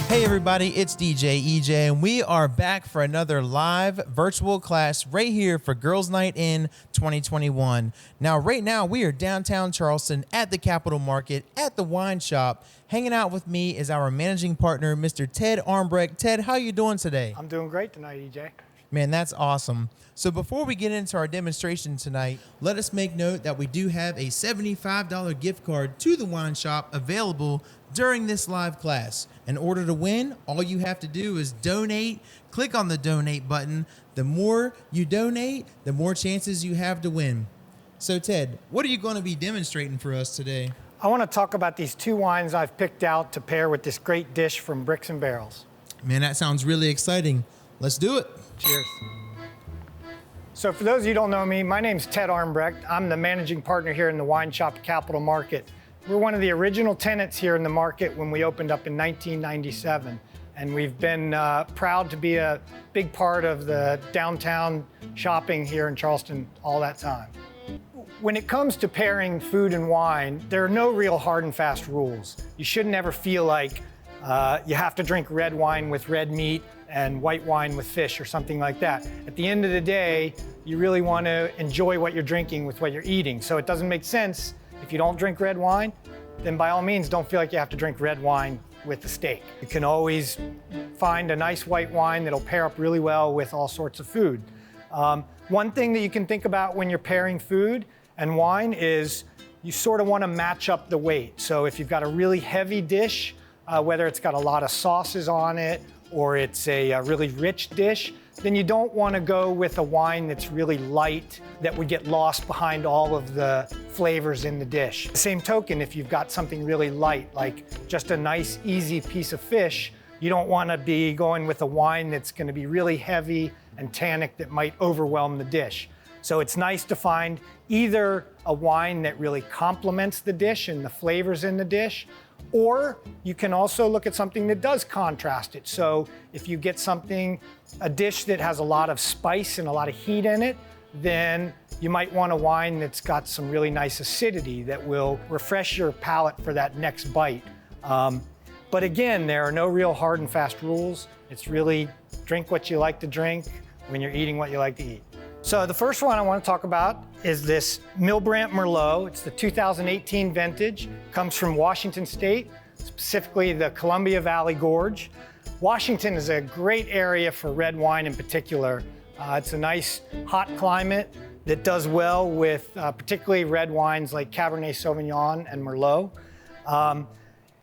Hey everybody, it's DJ EJ, and we are back for another live virtual class right here for Girls Night In 2021. Now, right now, we are downtown Charleston at the Capitol Market at the wine shop. Hanging out with me is our managing partner, Mr. Ted Armbrecht. Ted, how you doing today? I'm doing great tonight, EJ. Man, that's awesome. So before we get into our demonstration tonight, let us make note that we do have a $75 gift card to the wine shop available during this live class. In order to win, all you have to do is donate. Click on the donate button. The more you donate, the more chances you have to win. So Ted, what are you going to be demonstrating for us today? I want to talk about these two wines I've picked out to pair with this great dish from Bricks and Barrels. Man, that sounds really exciting. Let's do it. Cheers. So for those of you who don't know me, my name's Ted Armbrecht. I'm the managing partner here in the wine shop at Capitol Market. We're one of the original tenants here in the market when we opened up in 1997. And we've been proud to be a big part of the downtown shopping here in Charleston all that time. When it comes to pairing food and wine, there are no real hard and fast rules. You shouldn't ever feel like you have to drink red wine with red meat and white wine with fish or something like that. At the end of the day, you really want to enjoy what you're drinking with what you're eating. So it doesn't make sense if you don't drink red wine, then by all means don't feel like you have to drink red wine with the steak. You can always find a nice white wine that'll pair up really well with all sorts of food. One thing that you can think about when you're pairing food and wine is you sort of want to match up the weight. So if you've got a really heavy dish, whether it's got a lot of sauces on it or it's a really rich dish, then you don't want to go with a wine that's really light that would get lost behind all of the flavors in the dish. Same token, if you've got something really light, like just a nice, easy piece of fish, you don't want to be going with a wine that's going to be really heavy and tannic that might overwhelm the dish. So it's nice to find either a wine that really complements the dish and the flavors in the dish, or you can also look at something that does contrast it. So if you get a dish that has a lot of spice and a lot of heat in it, then you might want a wine that's got some really nice acidity that will refresh your palate for that next bite. But again, there are no real hard and fast rules. It's really drink what you like to drink when you're eating what you like to eat. So the first one I want to talk about is this Milbrandt Merlot. It's the 2018 vintage. Comes from Washington State, specifically the Columbia Valley Gorge. Washington is a great area for red wine in particular. It's a nice hot climate that does well with particularly red wines like Cabernet Sauvignon and Merlot.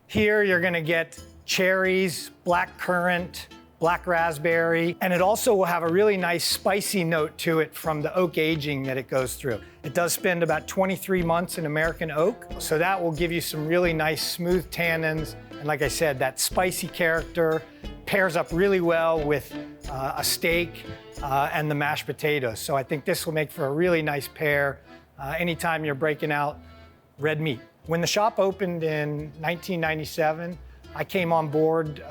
Here you're going to get cherries, black currant, black raspberry, and it also will have a really nice spicy note to it from the oak aging that it goes through. It does spend about 23 months in American oak, so that will give you some really nice smooth tannins. And like I said, that spicy character pairs up really well with a steak and the mashed potatoes. So I think this will make for a really nice pair anytime you're breaking out red meat. When the shop opened in 1997, I came on board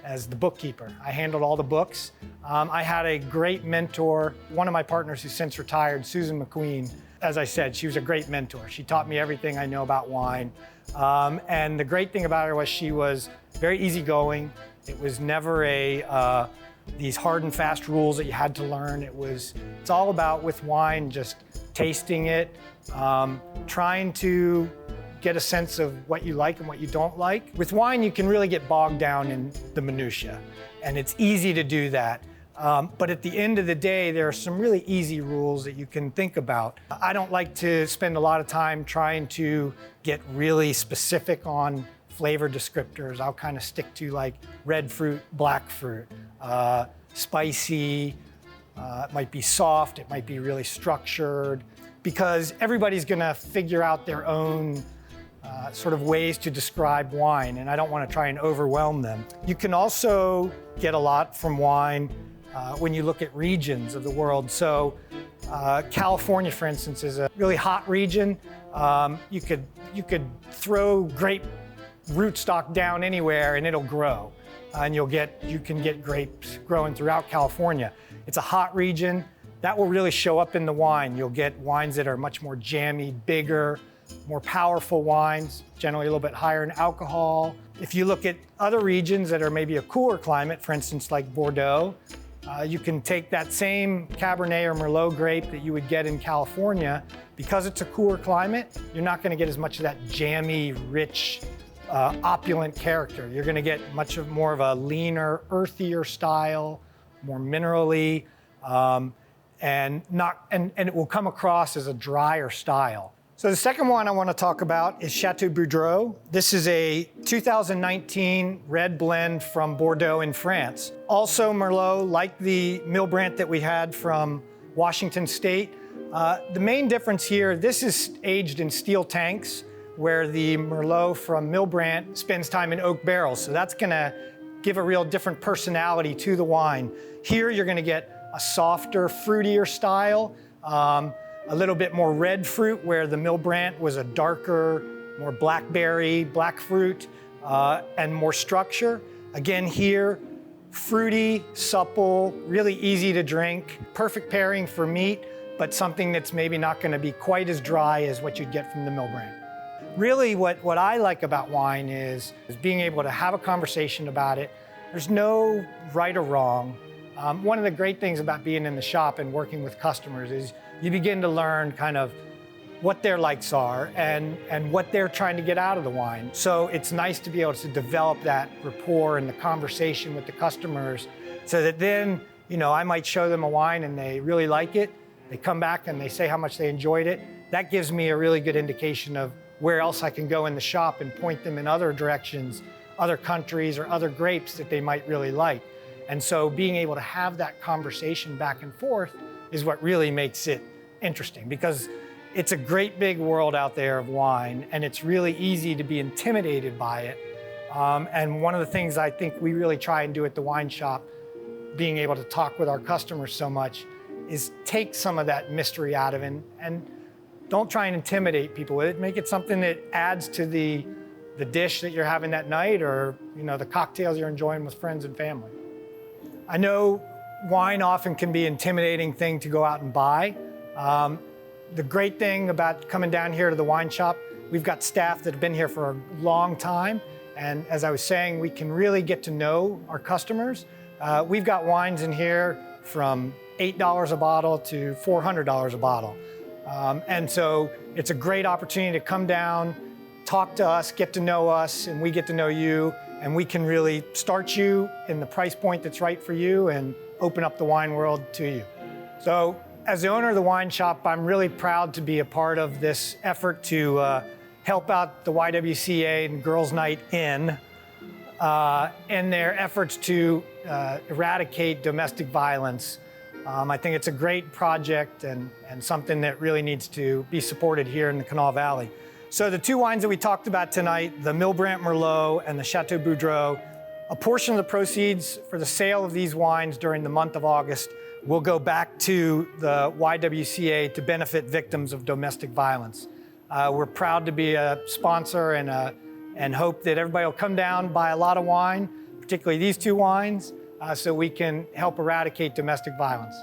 as the bookkeeper. I handled all the books. I had a great mentor, one of my partners who's since retired, Susan McQueen. As I said, she was a great mentor. She taught me everything I know about wine. And the great thing about her was she was very easygoing. It was never these hard and fast rules that you had to learn. It's all about, with wine, just tasting it, trying to get a sense of what you like and what you don't like. With wine, you can really get bogged down in the minutia, and it's easy to do that. But at the end of the day, there are some really easy rules that you can think about. I don't like to spend a lot of time trying to get really specific on flavor descriptors. I'll kind of stick to like red fruit, black fruit, spicy, it might be soft, it might be really structured, because everybody's gonna figure out their own sort of ways to describe wine, and I don't want to try and overwhelm them. You can also get a lot from wine when you look at regions of the world. So California, for instance, is a really hot region. You could throw grape rootstock down anywhere and it'll grow, and you can get grapes growing throughout California. It's a hot region. That will really show up in the wine. You'll get wines that are much more jammy, bigger, more powerful wines, generally a little bit higher in alcohol. If you look at other regions that are maybe a cooler climate, for instance, like Bordeaux, you can take that same Cabernet or Merlot grape that you would get in California. Because it's a cooler climate, you're not going to get as much of that jammy, rich, opulent character. You're going to get more of a leaner, earthier style, more minerally, and it will come across as a drier style. So the second one I want to talk about is Chateau Boudreau. This is a 2019 red blend from Bordeaux in France. Also Merlot, like the Milbrandt that we had from Washington State. The main difference here, this is aged in steel tanks, where the Merlot from Milbrandt spends time in oak barrels. So that's gonna give a real different personality to the wine. Here you're gonna get a softer, fruitier style, a little bit more red fruit, where the Milbrandt was a darker, more blackberry, black fruit, and more structure. Again here, fruity, supple, really easy to drink, perfect pairing for meat, but something that's maybe not gonna be quite as dry as what you'd get from the Milbrandt. Really what I like about wine is being able to have a conversation about it. There's no right or wrong. One of the great things about being in the shop and working with customers is you begin to learn kind of what their likes are and what they're trying to get out of the wine. So it's nice to be able to develop that rapport and the conversation with the customers so that then, I might show them a wine and they really like it. They come back and they say how much they enjoyed it. That gives me a really good indication of where else I can go in the shop and point them in other directions, other countries or other grapes that they might really like. And so being able to have that conversation back and forth is what really makes it interesting, because it's a great big world out there of wine, and it's really easy to be intimidated by it. And one of the things I think we really try and do at the wine shop, being able to talk with our customers so much, is take some of that mystery out of it and don't try and intimidate people with it. Make it something that adds to the dish that you're having that night, or the cocktails you're enjoying with friends and family. I know wine often can be an intimidating thing to go out and buy. The great thing about coming down here to the wine shop, we've got staff that have been here for a long time. And as I was saying, we can really get to know our customers. We've got wines in here from $8 a bottle to $400 a bottle. And so it's a great opportunity to come down, talk to us, get to know us, and we get to know you. And we can really start you in the price point that's right for you and open up the wine world to you. So as the owner of the wine shop, I'm really proud to be a part of this effort to help out the YWCA and Girls Night In their efforts to eradicate domestic violence. I think it's a great project and something that really needs to be supported here in the Kanawha Valley. So the two wines that we talked about tonight, the Milbrandt Merlot and the Chateau Boudreau, a portion of the proceeds for the sale of these wines during the month of August will go back to the YWCA to benefit victims of domestic violence. We're proud to be a sponsor and hope that everybody will come down, buy a lot of wine, particularly these two wines, so we can help eradicate domestic violence.